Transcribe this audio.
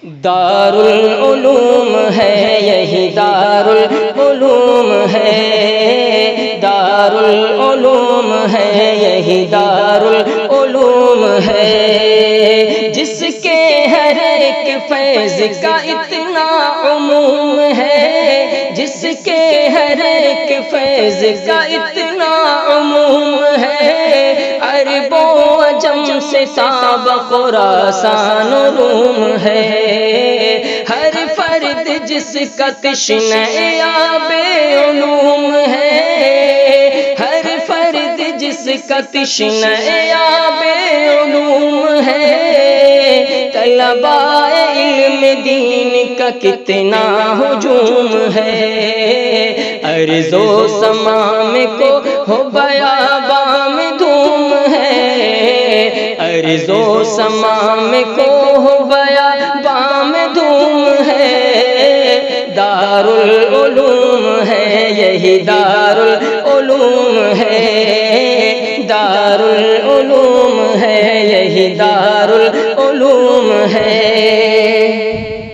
دار العلوم ہے یہی دار العلوم ہے، دار العلوم ہے یہی دار العلوم ہے، جس کے ہر ایک فیض کا اتنا عموم ہے، جس کے ہر ایک فیض کا اتنا عموم ہے، عرب و عجم سے تاب خراسان و روم ہے، ہر فرد جس کا تشنہ آب علوم ہے، ہر فرد جس کا تشنہ آب علوم ہے، طلباء علم دین کا کتنا ہجوم ہے، ارض و سما میں کو ہو بیاباں میں دھوم ہے، ارض و سما میں کو ہو بیاباں میں دھوم ہے، دار العلوم ہے یہی دار العلوم ہے، دار العلوم ہے یہی دار العلوم ہے۔